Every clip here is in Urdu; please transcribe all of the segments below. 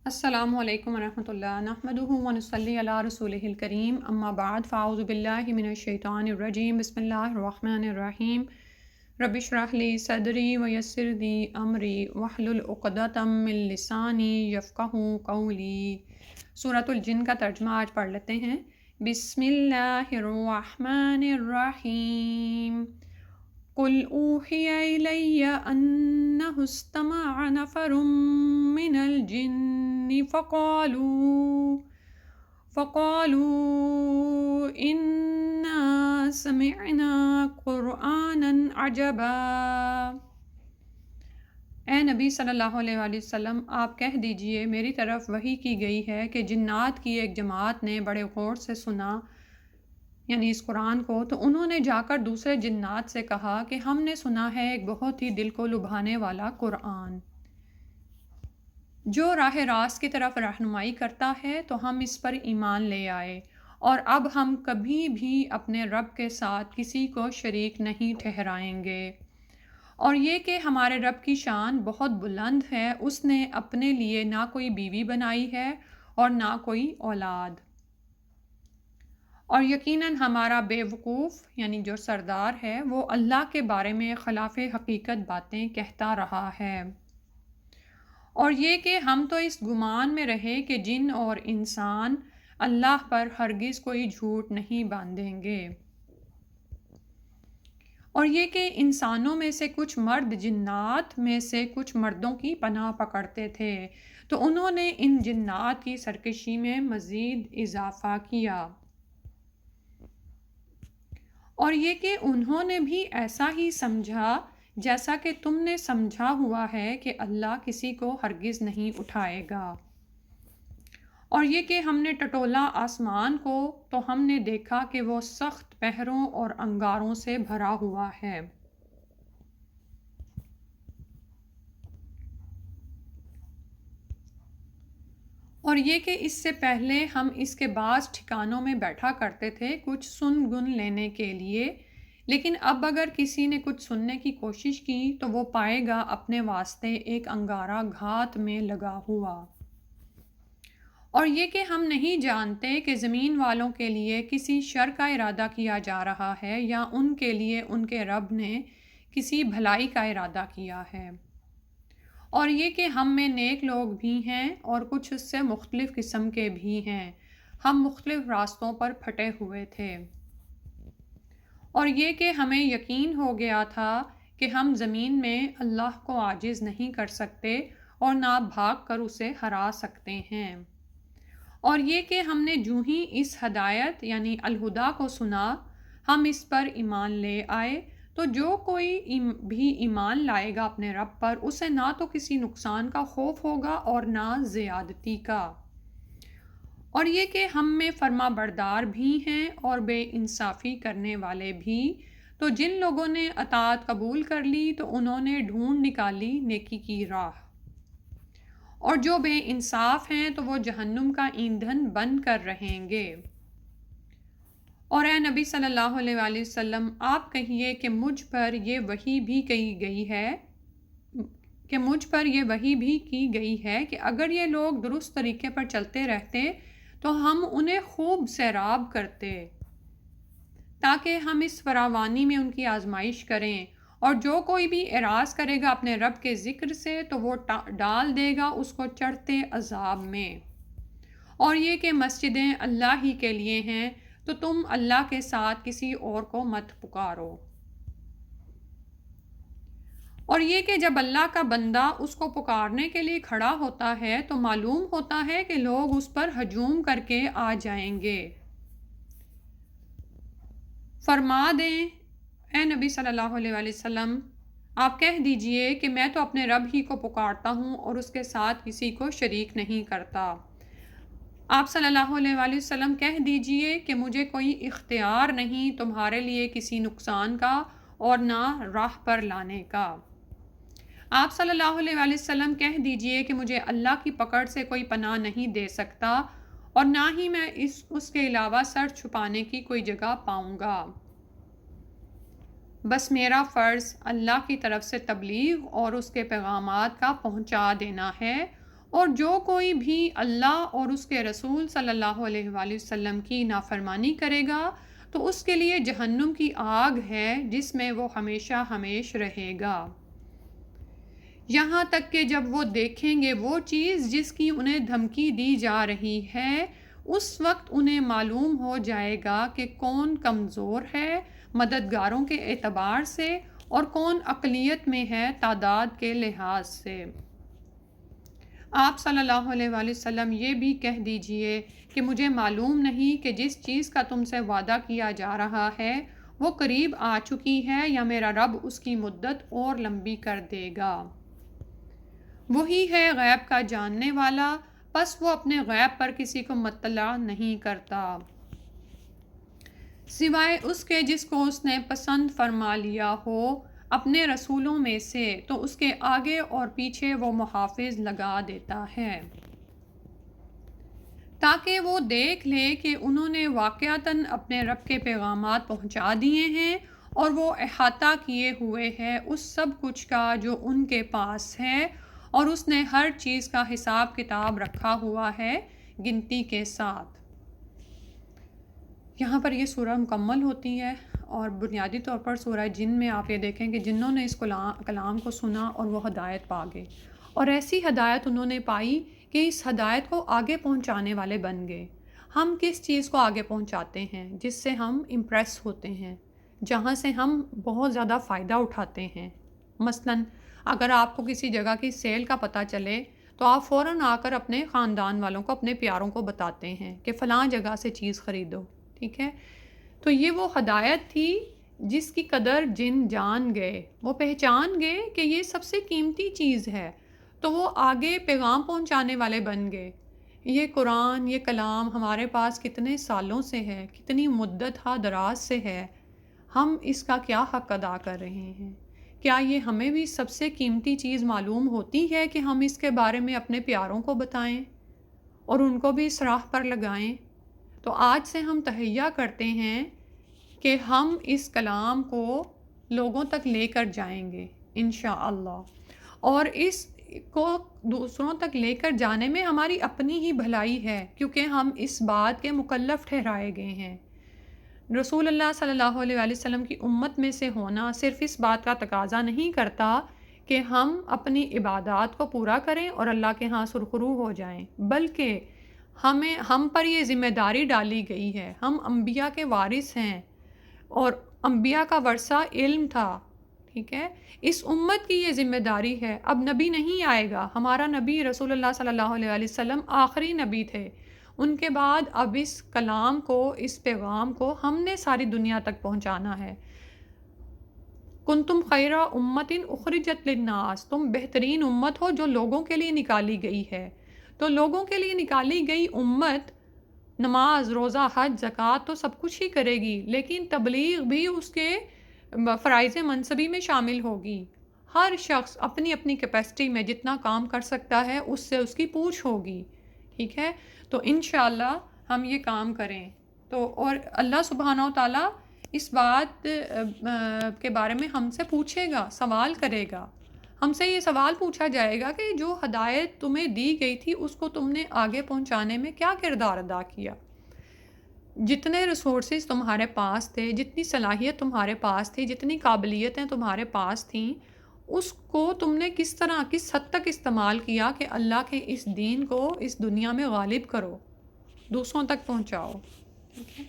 السلام علیکم ورحمۃ اللہ نحمدہ ونصلی علی رسولہ الکریم اما بعد فاعوذ باللہ من الشیطان الرجیم بسم اللہ الرحمن الرحیم رب اشرح لی صدری ویسر لی امری واحلل عقدۃ من لسانی یفقہوا قولی۔ سورۃ الجن کا ترجمہ آج پڑھ لیتے ہیں۔ بسم اللہ الرحمن الرحیم۔ قل اوحی الی انہ استمع نفر من الجن فقالوا انا سمعنا قرآنا عجبا۔ اے نبی صلی اللہ علیہ وآلہ وسلم، آپ کہہ دیجئے میری طرف وحی کی گئی ہے کہ جنات کی ایک جماعت نے بڑے غور سے سنا، یعنی اس قرآن کو، تو انہوں نے جا کر دوسرے جنات سے کہا کہ ہم نے سنا ہے ایک بہت ہی دل کو لبھانے والا قرآن جو راہ راست کی طرف رہنمائی کرتا ہے، تو ہم اس پر ایمان لے آئے، اور اب ہم کبھی بھی اپنے رب کے ساتھ کسی کو شریک نہیں ٹھہرائیں گے۔ اور یہ کہ ہمارے رب کی شان بہت بلند ہے، اس نے اپنے لیے نہ کوئی بیوی بنائی ہے اور نہ کوئی اولاد، اور یقیناً ہمارا بے وقوف یعنی جو سردار ہے وہ اللہ کے بارے میں خلاف حقیقت باتیں کہتا رہا ہے۔ اور یہ کہ ہم تو اس گمان میں رہے کہ جن اور انسان اللہ پر ہرگز کوئی جھوٹ نہیں باندھیں گے، اور یہ کہ انسانوں میں سے کچھ مرد جنات میں سے کچھ مردوں کی پناہ پکڑتے تھے، تو انہوں نے ان جنات کی سرکشی میں مزید اضافہ کیا، اور یہ کہ انہوں نے بھی ایسا ہی سمجھا جیسا کہ تم نے سمجھا ہوا ہے کہ اللہ کسی کو ہرگز نہیں اٹھائے گا۔ اور یہ کہ ہم نے ٹٹولا آسمان کو تو ہم نے دیکھا کہ وہ سخت پہروں اور انگاروں سے بھرا ہوا ہے، اور یہ کہ اس سے پہلے ہم اس کے بعض ٹھکانوں میں بیٹھا کرتے تھے کچھ سن گن لینے کے لیے، لیکن اب اگر کسی نے کچھ سننے کی کوشش کی تو وہ پائے گا اپنے واسطے ایک انگارہ گھات میں لگا ہوا۔ اور یہ کہ ہم نہیں جانتے کہ زمین والوں کے لیے کسی شر کا ارادہ کیا جا رہا ہے یا ان کے لیے ان کے رب نے کسی بھلائی کا ارادہ کیا ہے، اور یہ کہ ہم میں نیک لوگ بھی ہیں اور کچھ اس سے مختلف قسم کے بھی ہیں، ہم مختلف راستوں پر پھٹے ہوئے تھے، اور یہ کہ ہمیں یقین ہو گیا تھا کہ ہم زمین میں اللہ کو عاجز نہیں کر سکتے اور نہ بھاگ کر اسے ہرا سکتے ہیں، اور یہ کہ ہم نے جو ہی اس ہدایت یعنی الہدا کو سنا ہم اس پر ایمان لے آئے، تو جو کوئی بھی ایمان لائے گا اپنے رب پر، اسے نہ تو کسی نقصان کا خوف ہوگا اور نہ زیادتی کا، اور یہ کہ ہم میں فرما بردار بھی ہیں اور بے انصافی کرنے والے بھی۔ تو جن لوگوں نے اطاعت قبول کر لی تو انہوں نے ڈھونڈ نکالی نیکی کی راہ، اور جو بے انصاف ہیں تو وہ جہنم کا ایندھن بن کر رہیں گے۔ اور اے نبی صلی اللہ علیہ وآلہ وسلم، آپ کہیے کہ مجھ پر یہ وحی بھی کی گئی ہے کہ اگر یہ لوگ درست طریقے پر چلتے رہتے تو ہم انہیں خوب سیراب کرتے، تاکہ ہم اس فراوانی میں ان کی آزمائش کریں، اور جو کوئی بھی اعراض کرے گا اپنے رب کے ذکر سے تو وہ ڈال دے گا اس کو چڑھتے عذاب میں، اور یہ کہ مسجدیں اللہ ہی کے لیے ہیں، تو تم اللہ کے ساتھ کسی اور کو مت پکارو، اور یہ کہ جب اللہ کا بندہ اس کو پکارنے کے لیے کھڑا ہوتا ہے تو معلوم ہوتا ہے کہ لوگ اس پر ہجوم کر کے آ جائیں گے۔ فرما دیں اے نبی صلی اللہ علیہ وآلہ وسلم، آپ کہہ دیجئے کہ میں تو اپنے رب ہی کو پکارتا ہوں اور اس کے ساتھ کسی کو شریک نہیں کرتا۔ آپ صلی اللہ علیہ وآلہ وسلم کہہ دیجئے کہ مجھے کوئی اختیار نہیں تمہارے لیے کسی نقصان کا اور نہ راہ پر لانے کا۔ آپ صلی اللہ علیہ وآلہ وسلم کہہ دیجئے کہ مجھے اللہ کی پکڑ سے کوئی پناہ نہیں دے سکتا اور نہ ہی میں اس کے علاوہ سر چھپانے کی کوئی جگہ پاؤں گا۔ بس میرا فرض اللہ کی طرف سے تبلیغ اور اس کے پیغامات کا پہنچا دینا ہے، اور جو کوئی بھی اللہ اور اس کے رسول صلی اللہ علیہ وآلہ وسلم کی نافرمانی کرے گا تو اس کے لیے جہنم کی آگ ہے جس میں وہ ہمیشہ ہمیش رہے گا، یہاں تک کہ جب وہ دیکھیں گے وہ چیز جس کی انہیں دھمکی دی جا رہی ہے، اس وقت انہیں معلوم ہو جائے گا کہ کون کمزور ہے مددگاروں کے اعتبار سے اور کون اقلیت میں ہے تعداد کے لحاظ سے۔ آپ صلی اللہ علیہ وآلہ وسلم یہ بھی کہہ دیجئے کہ مجھے معلوم نہیں کہ جس چیز کا تم سے وعدہ کیا جا رہا ہے وہ قریب آ چکی ہے یا میرا رب اس کی مدت اور لمبی کر دے گا۔ وہی ہے غیب کا جاننے والا، پس وہ اپنے غیب پر کسی کو مطلع نہیں کرتا سوائے اس کے جس کو اس نے پسند فرما لیا ہو اپنے رسولوں میں سے، تو اس کے آگے اور پیچھے وہ محافظ لگا دیتا ہے تاکہ وہ دیکھ لے کہ انہوں نے واقعتاً اپنے رب کے پیغامات پہنچا دیے ہیں اور وہ احاطہ کیے ہوئے ہے اس سب کچھ کا جو ان کے پاس ہے، اور اس نے ہر چیز کا حساب کتاب رکھا ہوا ہے گنتی کے ساتھ۔ یہاں پر یہ سورہ مکمل ہوتی ہے، اور بنیادی طور پر سورہ جن میں آپ یہ دیکھیں کہ جنوں نے اس کلام کو سنا اور وہ ہدایت پا گئے، اور ایسی ہدایت انہوں نے پائی کہ اس ہدایت کو آگے پہنچانے والے بن گئے۔ ہم کس چیز کو آگے پہنچاتے ہیں؟ جس سے ہم امپریس ہوتے ہیں، جہاں سے ہم بہت زیادہ فائدہ اٹھاتے ہیں۔ مثلاً اگر آپ کو کسی جگہ کی سیل کا پتہ چلے تو آپ فوراً آ کر اپنے خاندان والوں کو، اپنے پیاروں کو بتاتے ہیں کہ فلاں جگہ سے چیز خریدو، ٹھیک ہے؟ تو یہ وہ ہدایت تھی جس کی قدر جن جان گئے، وہ پہچان گئے کہ یہ سب سے قیمتی چیز ہے، تو وہ آگے پیغام پہنچانے والے بن گئے۔ یہ قرآن، یہ کلام ہمارے پاس کتنے سالوں سے ہے، کتنی مدت ہا دراز سے ہے، ہم اس کا کیا حق ادا کر رہے ہیں؟ کیا یہ ہمیں بھی سب سے قیمتی چیز معلوم ہوتی ہے کہ ہم اس کے بارے میں اپنے پیاروں کو بتائیں اور ان کو بھی اس راہ پر لگائیں؟ تو آج سے ہم تہیہ کرتے ہیں کہ ہم اس کلام کو لوگوں تک لے کر جائیں گے انشاءاللہ، اور اس کو دوسروں تک لے کر جانے میں ہماری اپنی ہی بھلائی ہے، کیونکہ ہم اس بات کے مکلف ٹھہرائے گئے ہیں۔ رسول اللہ صلی اللہ علیہ وآلہ وسلم کی امت میں سے ہونا صرف اس بات کا تقاضا نہیں کرتا کہ ہم اپنی عبادات کو پورا کریں اور اللہ کے ہاں سرخرو ہو جائیں، بلکہ ہم پر یہ ذمہ داری ڈالی گئی ہے۔ ہم انبیاء کے وارث ہیں، اور انبیاء کا ورثہ علم تھا، ٹھیک ہے؟ اس امت کی یہ ذمہ داری ہے۔ اب نبی نہیں آئے گا، ہمارا نبی رسول اللہ صلی اللہ علیہ وآلہ وسلم آخری نبی تھے، ان کے بعد اب اس کلام کو، اس پیغام کو ہم نے ساری دنیا تک پہنچانا ہے۔ کنتم خیر امت اخرجت للناس، تم بہترین امت ہو جو لوگوں کے لیے نکالی گئی ہے۔ تو لوگوں کے لیے نکالی گئی امت نماز، روزہ، حج، زکوٰۃ تو سب کچھ ہی کرے گی، لیکن تبلیغ بھی اس کے فرائض منصبی میں شامل ہوگی۔ ہر شخص اپنی اپنی کیپیسٹی میں جتنا کام کر سکتا ہے اس سے اس کی پوچھ ہوگی، ٹھیک ہے؟ تو انشاءاللہ ہم یہ کام کریں تو، اور اللہ سبحانہ و تعالیٰ اس بات کے بارے میں ہم سے پوچھے گا، سوال کرے گا۔ ہم سے یہ سوال پوچھا جائے گا کہ جو ہدایت تمہیں دی گئی تھی اس کو تم نے آگے پہنچانے میں کیا کردار ادا کیا؟ جتنے ریسورسز تمہارے پاس تھے، جتنی صلاحیت تمہارے پاس تھی، جتنی قابلیتیں تمہارے پاس تھیں، اس کو تم نے کس طرح، کس حد تک استعمال کیا کہ اللہ کے اس دین کو اس دنیا میں غالب کرو، دوسروں تک پہنچاؤ، ٹھیک ہے؟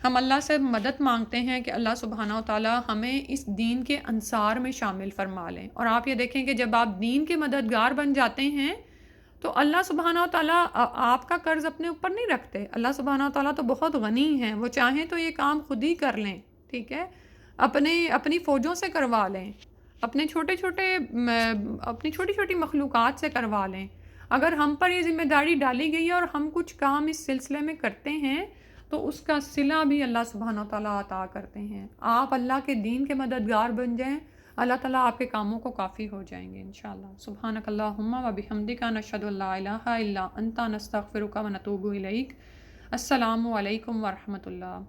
ہم اللہ سے مدد مانگتے ہیں کہ اللہ سبحانہ و تعالیٰ ہمیں اس دین کے انصار میں شامل فرما لیں۔ اور آپ یہ دیکھیں کہ جب آپ دین کے مددگار بن جاتے ہیں تو اللہ سبحانہ و تعالیٰ آپ کا قرض اپنے اوپر نہیں رکھتے۔ اللہ سبحانہ و تعالیٰ تو بہت غنی ہیں، وہ چاہیں تو یہ کام خود ہی کر لیں، ٹھیک ہے؟ اپنی فوجوں سے کروا لیں، اپنی چھوٹی چھوٹی مخلوقات سے کروا لیں۔ اگر ہم پر یہ ذمہ داری ڈالی گئی ہے اور ہم کچھ کام اس سلسلے میں کرتے ہیں تو اس کا صلہ بھی اللہ سبحانہ و تعالیٰ عطا کرتے ہیں۔ آپ اللہ کے دین کے مددگار بن جائیں، اللہ تعالیٰ آپ کے کاموں کو کافی ہو جائیں گے انشاءاللہ۔ سبحانک اللہم و بحمدک، نشہد ان لا الہ الا انت، نستغفرک و نتوب الیک۔ السلام علیکم ورحمۃ اللہ۔